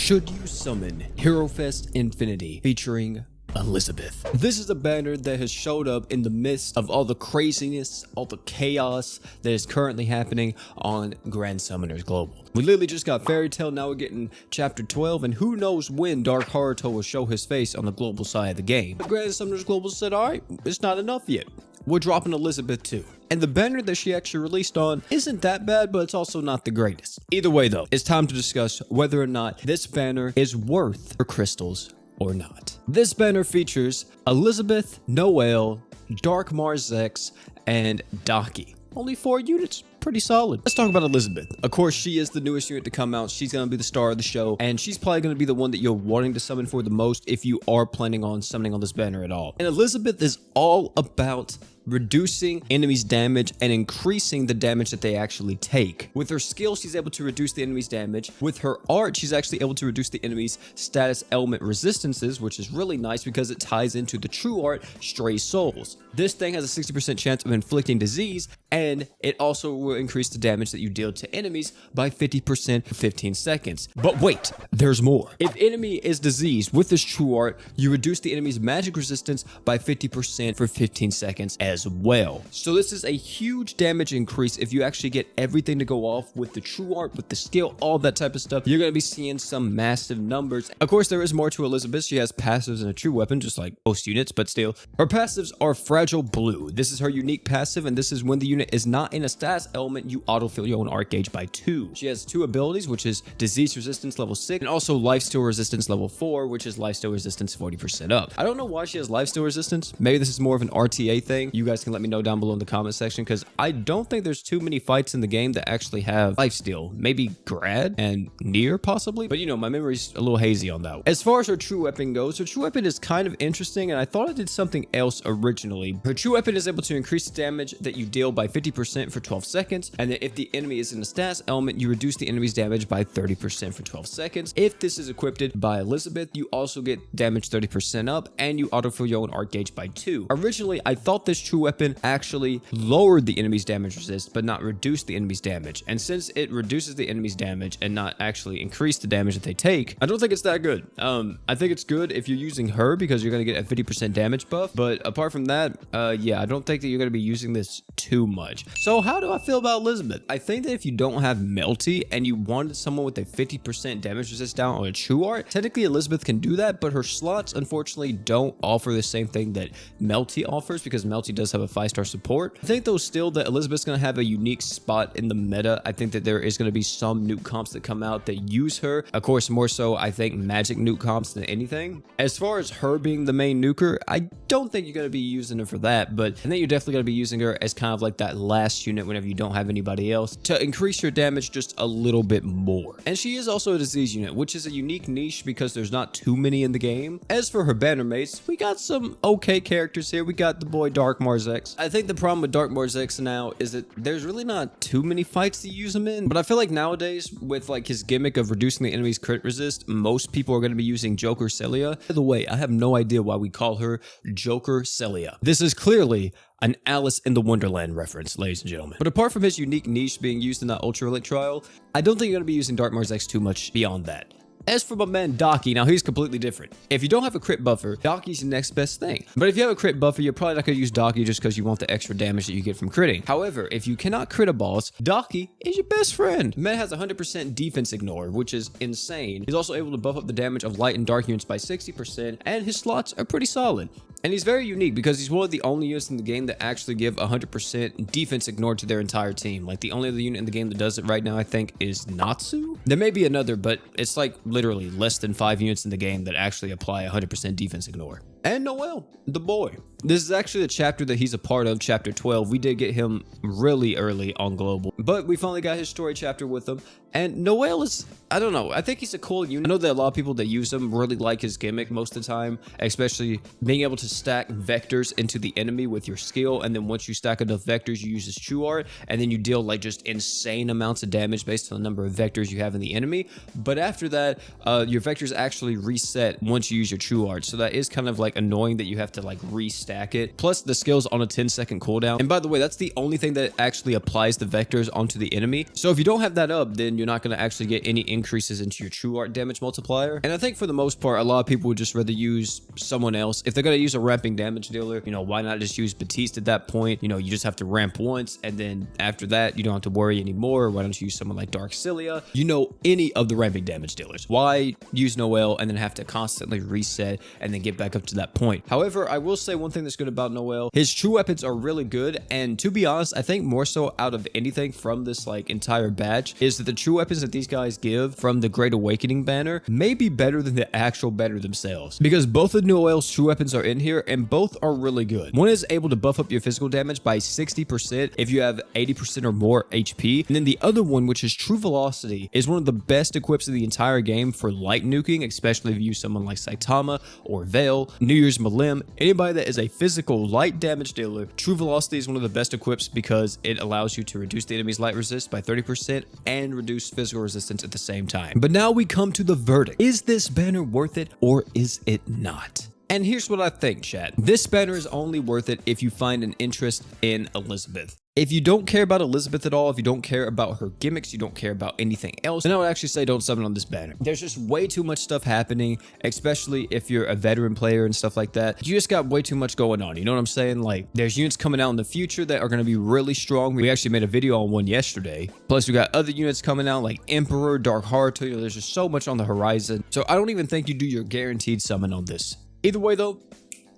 Should you summon Hero Fest Infinity featuring Elizabeth? This is a banner that has showed up in the midst of all the craziness, all the chaos that is currently happening on Grand Summoners Global. We literally just got Fairy Tail, now we're getting Chapter 12, and who knows when Dark Haruto will show his face on the global side of the game. But Grand Summoners Global said, alright, it's not enough yet. We're dropping Elizabeth too. And the banner that she actually released on isn't that bad, but it's also not the greatest. Either way though, it's time to discuss whether or not this banner is worth her crystals or not. This banner features Elizabeth, Noelle, Dark Mars X, and Doki. Only 4 units. Pretty solid. Let's talk about Elizabeth. Of course, she is the newest unit to come out. She's going to be the star of the show, and she's probably going to be the one that you're wanting to summon for the most if you are planning on summoning on this banner at all. And Elizabeth is all about reducing enemies' damage and increasing the damage that they actually take. With her skill, she's able to reduce the enemy's damage. With her art, she's actually able to reduce the enemy's status element resistances, which is really nice because it ties into the true art, Stray Souls. This thing has a 60% chance of inflicting disease, and it also will increase the damage that you deal to enemies by 50% for 15 seconds. But wait, there's more. If enemy is diseased with this true art, you reduce the enemy's magic resistance by 50% for 15 seconds as well. So this is a huge damage increase. If you actually get everything to go off with the true art, with the skill, all that type of stuff, you're going to be seeing some massive numbers. Of course, there is more to Elizabeth. She has passives and a true weapon, just like most units, but still. Her passives are Fragile Blue. This is her unique passive, and this is when the unit is not in a status element, you autofill your own art gauge by 2. She has 2 abilities, which is Disease Resistance level 6, and also Lifesteal Resistance level 4, which is Lifesteal Resistance 40% up. I don't know why she has Lifesteal Resistance. Maybe this is more of an RTA thing. You guys can let me know down below in the comment section, because I don't think there's too many fights in the game that actually have Lifesteal. Maybe Grad and Nier, possibly, but you know, my memory's a little hazy on that one. As far as her true weapon goes, her true weapon is kind of interesting, and I thought it did something else originally. Her true weapon is able to increase the damage that you deal by 50% for 12 seconds, and then if the enemy is in a status element, you reduce the enemy's damage by 30% for 12 seconds. If this is equipped by Elizabeth, you also get damage 30% up, and you autofill your own art gauge by 2. Originally, I thought this true weapon actually lowered the enemy's damage resist, but not reduced the enemy's damage. And since it reduces the enemy's damage and not actually increase the damage that they take, I don't think it's that good. I think it's good if you're using her because you're going to get a 50% damage buff. But apart from that, yeah, I don't think that you're going to be using this too much. So how do I feel about Elizabeth? I think that if you don't have Melty and you wanted someone with a 50% damage resist down on a true art, technically Elizabeth can do that, but her slots unfortunately don't offer the same thing that Melty offers because Melty does have a 5-star support. I think though still that Elizabeth's going to have a unique spot in the meta. I think that there is going to be some nuke comps that come out that use her. Of course, more so I think magic nuke comps than anything. As far as her being the main nuker, I don't think you're going to be using her for that, but I think you're definitely going to be using her as kind of like that last unit whenever you don't have anybody else to increase your damage just a little bit more. And she is also a disease unit, which is a unique niche because there's not too many in the game. As for her banner mates, we got some okay characters here. We got the boy Dark Mars X. I think the problem with Dark Mars X now is that there's really not too many fights to use him in, but I feel like nowadays with like his gimmick of reducing the enemy's crit resist, most people are going to be using Joker Celia. By the way, I have no idea why we call her Joker Celia. This is clearly an Alice in the Wonderland reference, ladies and gentlemen. But apart from his unique niche being used in that Ultra Relic trial, I don't think you're going to be using Dark Mars X too much beyond that. As for my man Doki, now he's completely different. If you don't have a crit buffer, Doki's the next best thing. But if you have a crit buffer, you're probably not going to use Doki just because you want the extra damage that you get from critting. However, if you cannot crit a boss, Doki is your best friend. Man has 100% defense ignore, which is insane. He's also able to buff up the damage of light and dark units by 60%, and his slots are pretty solid. And he's very unique because he's one of the only units in the game that actually give 100% defense ignore to their entire team. Like the only other unit in the game that does it right now, I think, is Natsu. There may be another, but it's like literally less than 5 units in the game that actually apply 100% defense ignore. And Noelle, the boy. This is actually the chapter that he's a part of, chapter 12. We did get him really early on Global, but we finally got his story chapter with him. And Noelle is, I don't know, I think he's a cool unit. I know that a lot of people that use him really like his gimmick most of the time, especially being able to stack vectors into the enemy with your skill. And then once you stack enough vectors, you use his true art, and then you deal like just insane amounts of damage based on the number of vectors you have in the enemy. But after that, your vectors actually reset once you use your true art. So that is kind of like like annoying that you have to like restack it. Plus the skill's on a 10-second cooldown. And by the way, that's the only thing that actually applies the vectors onto the enemy. So if you don't have that up, then you're not going to actually get any increases into your true art damage multiplier. And I think for the most part, a lot of people would just rather use someone else. If they're going to use a ramping damage dealer, you know, why not just use Batiste at that point? You know, you just have to ramp once, and then after that, you don't have to worry anymore. Why don't you use someone like Darkcilia? You know, any of the ramping damage dealers. Why use Noelle and then have to constantly reset and then get back up to that point? However, I will say one thing that's good about Noelle, his true weapons are really good. And to be honest, I think more so out of anything from this like entire batch is that the true weapons that these guys give from the Great Awakening banner may be better than the actual banner themselves, because both of Noelle's true weapons are in here and both are really good. One is able to buff up your physical damage by 60% if you have 80% or more HP, and then the other one, which is True Velocity, is one of the best equips of the entire game for light nuking, especially if you use someone like Saitama or Veil, New Year's Malim, anybody that is a physical light damage dealer. True Velocity is one of the best equips because it allows you to reduce the enemy's light resist by 30% and reduce physical resistance at the same time. But now we come to the verdict. Is this banner worth it or is it not? And here's what I think, chat. This banner is only worth it if you find an interest in Elizabeth. If you don't care about Elizabeth at all, if you don't care about her gimmicks, you don't care about anything else, then I would actually say don't summon on this banner. There's just way too much stuff happening, especially if you're a veteran player and stuff like that. You just got way too much going on. You know what I'm saying? Like, there's units coming out in the future that are going to be really strong. We actually made a video on one yesterday. Plus, we got other units coming out like Emperor, Dark Heart. You know, there's just so much on the horizon. So I don't even think you do your guaranteed summon on this. Either way, though,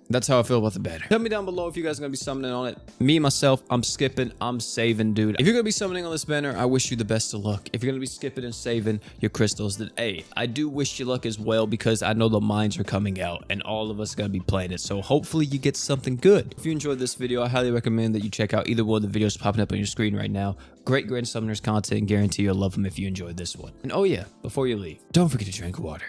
that's how I feel about the banner. Tell me down below if you guys are going to be summoning on it. Me, myself, I'm skipping. I'm saving, dude. If you're going to be summoning on this banner, I wish you the best of luck. If you're going to be skipping and saving your crystals, then hey, I do wish you luck as well, because I know the mines are coming out and all of us are going to be playing it. So hopefully you get something good. If you enjoyed this video, I highly recommend that you check out either one of the videos popping up on your screen right now. Great Grand Summoners content. Guarantee you'll love them if you enjoyed this one. And oh yeah, before you leave, don't forget to drink water.